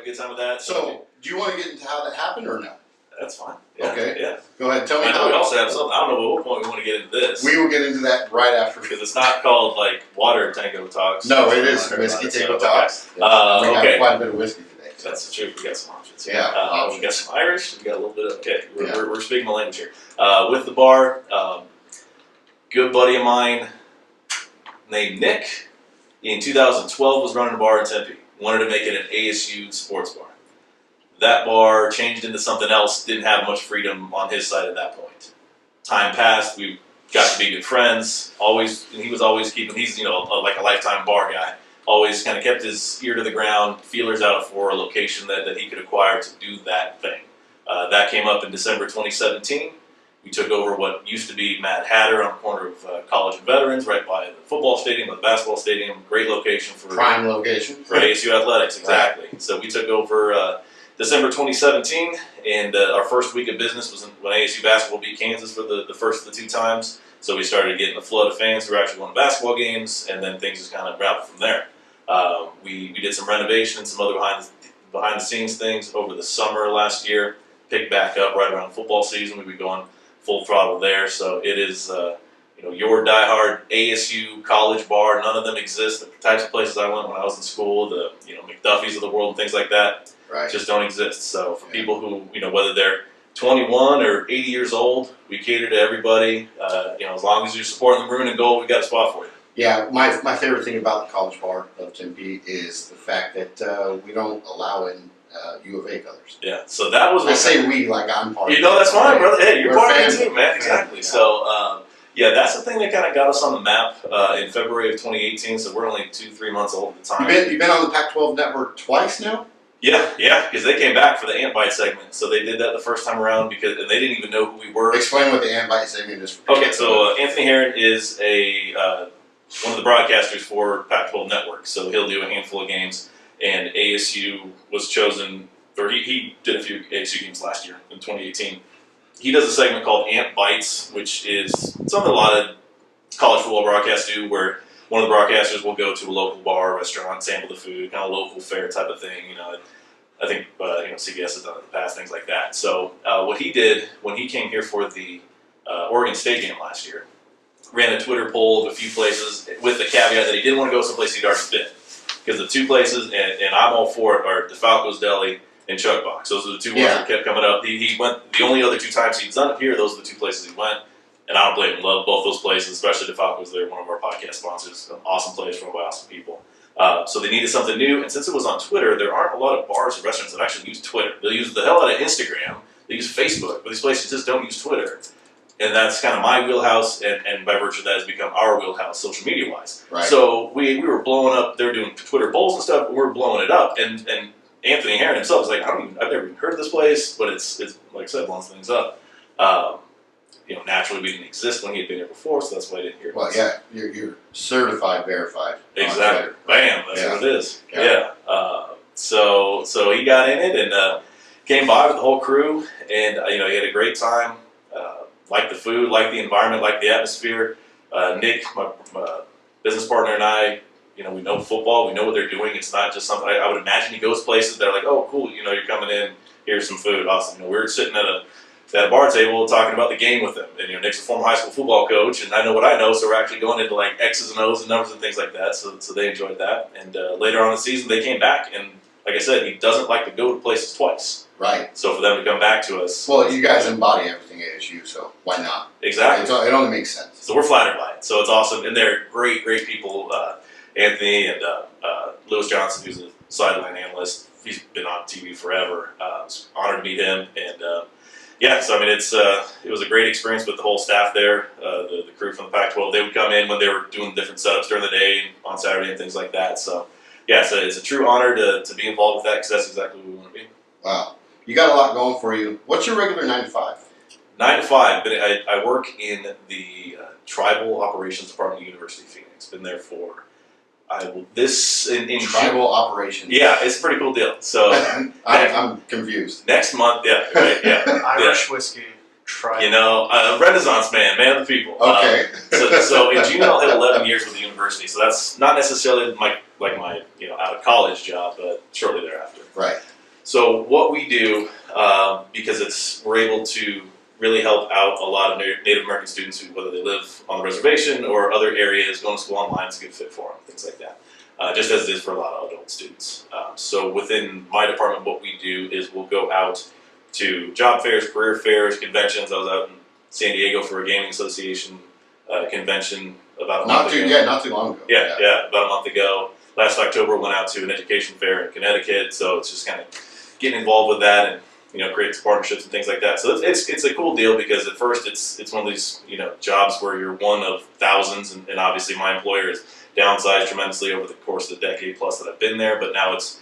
a good time with that. So, do you want to get into how that happened or no? That's fine. Yeah, Okay. Yeah. Go ahead. Tell me. I know we also have something. I don't know at what point we want to get into this. We will get into that right after. Because it's not called like water tango talks. No, it is whiskey tango talks. We got quite a bit of whiskey today. So. That's the truth. We got some options. Yeah. We got some Irish. We got a little bit of We're speaking the language here. With the bar, good buddy of mine named Nick in 2012 was running a bar in Tempe. Wanted to make it an ASU sports bar. That bar changed into something else, didn't have much freedom on his side at that point. Time passed, we got to be good friends, he was always keeping, he's like a lifetime bar guy, always kind of kept his ear to the ground, feelers out for a location that he could acquire to do that thing. That came up in December 2017. We took over what used to be Mad Hatter on the corner of College and Veterans, right by the football stadium, by the basketball stadium, great location for prime location for ASU athletics, exactly. Right. So we took over December 2017, and our first week of business was when ASU basketball beat Kansas for the first of the two times. So we started getting a flood of fans who were actually going to basketball games, and then things just kind of wrapped from there. We did some renovation and some other behind the scenes things over the summer last year. Picked back up right around football season. We'd be going full throttle there. So it is your diehard ASU college bar. None of them exist. The types of places I went when I was in school, the McDuffie's of the world and things like that. Right. Just don't exist. So for people who, whether they're 21 or 80 years old, we cater to everybody. As long as you're supporting the Maroon and Gold, we got a spot for you. Yeah, my favorite thing about the College Bar of Tempe is the fact that we don't allow in U of A colors. Yeah, so that was. I say we like I'm part of it. That's fine, brother. Hey, you're part of it too, man. Family. Exactly. Yeah. So, that's the thing that kind of got us on the map in February of 2018. So we're only 2-3 months old at the time. You've been on the Pac-12 network twice now. Yeah, because they came back for the Ant Bite segment. So they did that the first time around and they didn't even know who we were. Explain what the Ant Bite segment is. Okay, so Anthony Herron is one of the broadcasters for Pac-12 Network. So he'll do a handful of games, and ASU was chosen, or he did a few ASU games last year in 2018. He does a segment called Ant Bites, which is something a lot of college football broadcasts do, where one of the broadcasters will go to a local bar, restaurant, sample the food, kind of local fare type of thing. I think CBS has done it in the past, things like that. So what he did when he came here for the Oregon State game last year, ran a Twitter poll of a few places with the caveat that he didn't want to go someplace he'd already been. Because the two places, and I'm all for it, are DeFalco's Deli and Chuck Box. Those are the two ones that kept coming up. He went, the only other two times he's done it here, those are the two places he went. And I don't blame him. Love both those places, especially DeFalco's. They're one of our podcast sponsors. An awesome place run by awesome people. So they needed something new. And since it was on Twitter, there aren't a lot of bars or restaurants that actually use Twitter. They'll use the hell out of Instagram. They use Facebook. But these places just don't use Twitter. And that's kind of my wheelhouse, and by virtue of that has become our wheelhouse, social media-wise. Right. So we were blowing up. They were doing Twitter polls and stuff, and we were blowing it up. And Anthony Herron himself was like, I've never even heard of this place, but it's like I said, blowing things up. Naturally we didn't exist when he had been here before, so that's why I didn't hear. Well, yeah, you're certified, verified. Exactly. Bam. That's what it is. Yeah. So he got in it and came by with the whole crew, and he had a great time. Liked the food, liked the environment, liked the atmosphere. Nick, my business partner, and I, we know football. We know what they're doing. It's not just something. I would imagine he goes places that are like, oh, cool. You're coming in. Here's some food. Awesome. We were sitting at a bar table talking about the game with him. And Nick's a former high school football coach, and I know what I know. So we're actually going into like X's and O's and numbers and things like that. So they enjoyed that. And later on in the season, they came back. And like I said, he doesn't like to go to places twice. Right. So for them to come back to us. Well, you guys embody everything ASU, so why not? Exactly. It only makes sense. So we're flattered by it. So it's awesome. And they're great people. Anthony and Lewis Johnson, who's a sideline analyst. He's been on TV forever. It's an honor to meet him. And so I mean, it was a great experience with the whole staff there, the crew from the Pac-12. They would come in when they were doing different setups during the day on Saturday and things like that. So it's a true honor to be involved with that because that's exactly what we want to be. Wow. You got a lot going for you. What's your regular 9 to 5? 9 to 5. I work in the Tribal Operations Department of University of Phoenix. Been there for in Tribal Operations. Yeah, it's a pretty cool deal. So I'm confused. Next month, Irish whiskey. Renaissance man of the people. Okay. So in June I'll hit 11 years with the university. So that's not necessarily my out of college job, but shortly thereafter. Right. So what we do, because we're able to really help out a lot of Native American students who, whether they live on the reservation or other areas, going to school online is a good fit for them, things like that. Just as it is for a lot of adult students. So within my department, what we do is we'll go out to job fairs, career fairs, conventions. I was out in San Diego for a gaming association convention about a month ago. Not too long ago. Yeah, about a month ago. Last October, went out to an education fair in Connecticut. So it's just kind of getting involved with that and create partnerships and things like that. So it's a cool deal because at first it's one of these jobs where you're one of thousands, and obviously my employer has downsized tremendously over the course of the decade plus that I've been there. But now it's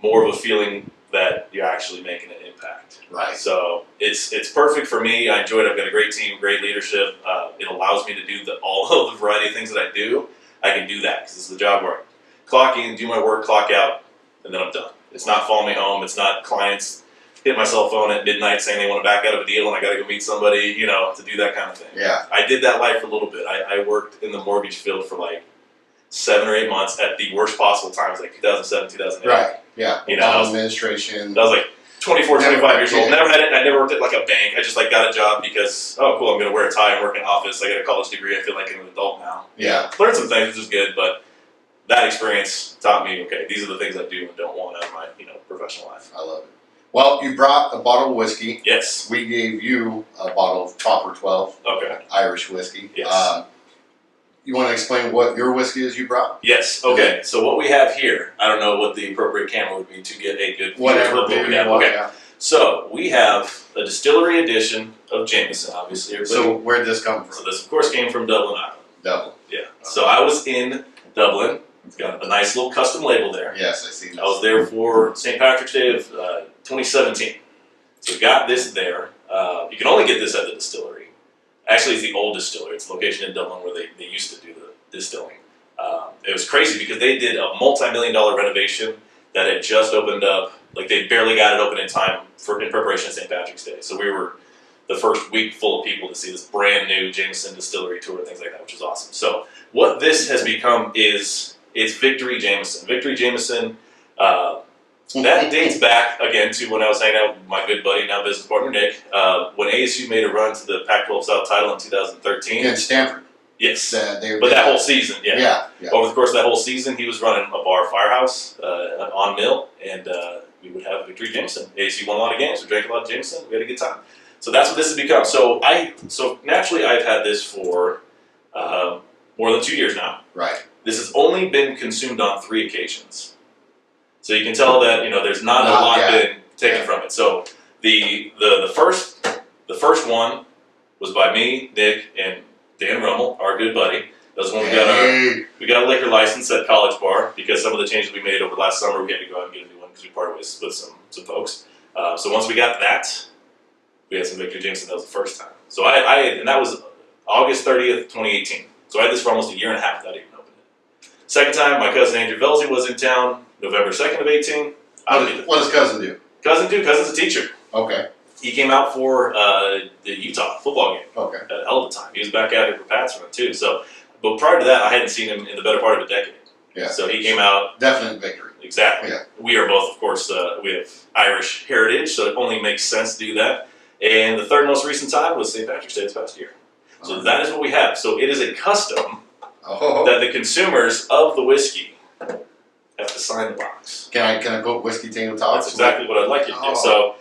more of a feeling that you're actually making an impact. Right. So it's perfect for me. I enjoy it. I've got a great team, great leadership. It allows me to do all of the variety of things that I do. I can do that because this is the job where I clock in, do my work, clock out, and then I'm done. It's not follow me home. It's not clients hit my cell phone at midnight saying they want to back out of a deal and I got to go meet somebody, to do that kind of thing. Yeah. I did that life for a little bit. I worked in the mortgage field for like 7 or 8 months at the worst possible times, like 2007, 2008. Right. Yeah. I Administration. was like 24, 25 years old. Never had it. I never worked at like a bank. I just got a job because, oh, cool, I'm going to wear a tie and work in an office. I got a college degree. I feel like I'm an adult now. Yeah. Learned some things, which is good, but that experience taught me, okay, these are the things I do and don't want out of my, professional life. I love it. Well, you brought a bottle of whiskey. Yes. We gave you a bottle of Proper 12 Okay. Irish whiskey. Yes. You want to explain what your whiskey is you brought? Yes. Okay. So what we have here, I don't know what the appropriate camera would be to get a good view of what we have. Okay. Yeah. So we have a distillery edition of Jameson, obviously. So where did this come So from? this, of course, came from Dublin, Ireland. Dublin. Yeah. So I was in Dublin. It's got a nice little custom label there. Yes, I see this. I was there for St. Patrick's Day of 2017. So got this there. You can only get this at the distillery. Actually, it's the old distillery. It's a location in Dublin where they used to do the distilling. It was crazy because they did a multi-million-dollar renovation that had just opened up. Like they barely got it open in time in preparation of St. Patrick's Day. So we were the first week full of people to see this brand new Jameson distillery tour and things like that, which was awesome. So what this has become is it's Victory Jameson. Victory Jameson. That dates back again to when I was hanging out with my good buddy, now business partner Nick, when ASU made a run to the Pac-12 South title in 2013. Against Stanford. Yes, but that whole season, Yeah. Over the course of that whole season, he was running a bar, Firehouse, on Mill, and we would have Victory Jameson. ASU won a lot of games. We drank a lot of Jameson. We had a good time. So that's what this has become. So naturally, I've had this for more than 2 years now. Right. This has only been consumed on 3 occasions. So you can tell that there's not a lot been taken from it. So the first one was by me, Nick, and Dan Rummel, our good buddy. That was when we got a liquor license at College Bar because some of the changes we made over last summer, we had to go out and get a new one because we parted ways with some folks. So once we got that, we had some Victory Jameson. That was the first time. So and that was August 30th, 2018. So I had this for almost a year and a half without even opening it. Second time, my cousin Andrew Velzy was in town, November 2nd of 18. What does cousin do? Cousin's a teacher. Okay. He came out for the Utah football game. Okay. At a hell of a time. He was back at it for Pats run too. So, but prior to that, I hadn't seen him in the better part of a decade. Yeah. So he came out. Definite victory. Exactly. Yeah. We are both, of course, we have Irish heritage, so it only makes sense to do that. And the third most recent time was St. Patrick's Day this past year. So that is what we have. So it is a custom that the consumers of the whiskey have to sign the box. Can I put whiskey Tango tops? That's exactly what I'd like you to do. So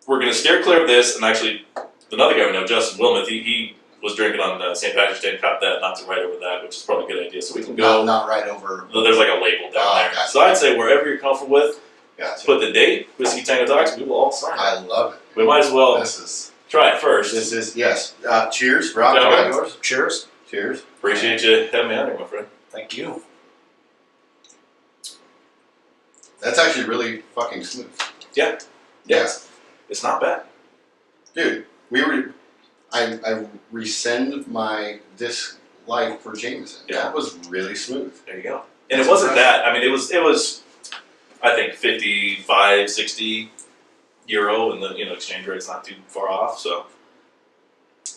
we're going to steer clear of this, and actually, another guy we know, Justin Wilmoth, he was drinking on St. Patrick's Day and caught that, not to write over that, which is probably a good idea. So we can go. Not right over. There's like a label down there. Gotcha. So I'd say wherever you're comfortable with, Gotcha. put the date, Whiskey Tango Talks, we will all sign it. I love it. We might as well This is try it first. yes. Cheers, Rob. Yeah, you got right. yours? Cheers. Cheers. Appreciate you having me on here, my friend. Thank you. That's actually really fucking smooth. Yeah. Yes. It's not bad. Dude, I rescind my dislike for Jameson. Yeah. That was really smooth. There you go. And it wasn't that. I mean, it was I think 55, 60 euro, and the exchange rate's not too far off. So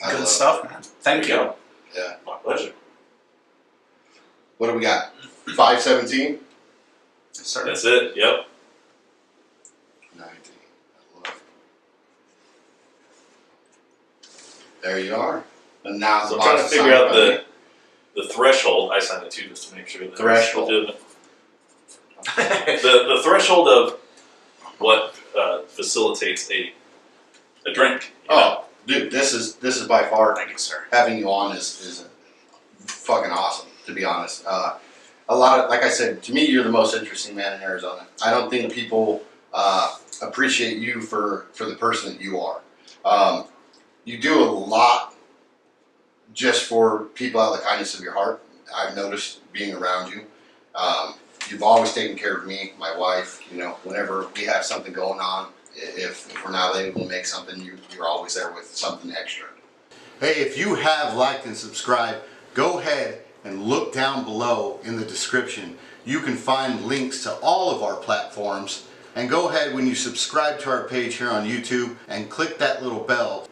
Good stuff, man. Thank you. go. Yeah. My pleasure. What do we got? 517? Sir. That's it. Yep. There you are. And now So the I'm trying to box is figure signed out by me. the threshold. I signed it too just to make sure that Threshold. it's legitimate. The threshold of what facilitates a drink. You know? Oh, dude, this is by far, Thank you, sir. having you on is fucking awesome, to be honest. A lot of, like I said, to me, you're the most interesting man in Arizona. I don't think people appreciate you for the person that you are. You do a lot just for people out of the kindness of your heart. I've noticed being around you. You've always taken care of me, my wife. You know, whenever we have something going on, if we're not able to make something, you're always there with something extra. Hey, if you have liked and subscribed, go ahead and look down below in the description. You can find links to all of our platforms. And go ahead when you subscribe to our page here on YouTube and click that little bell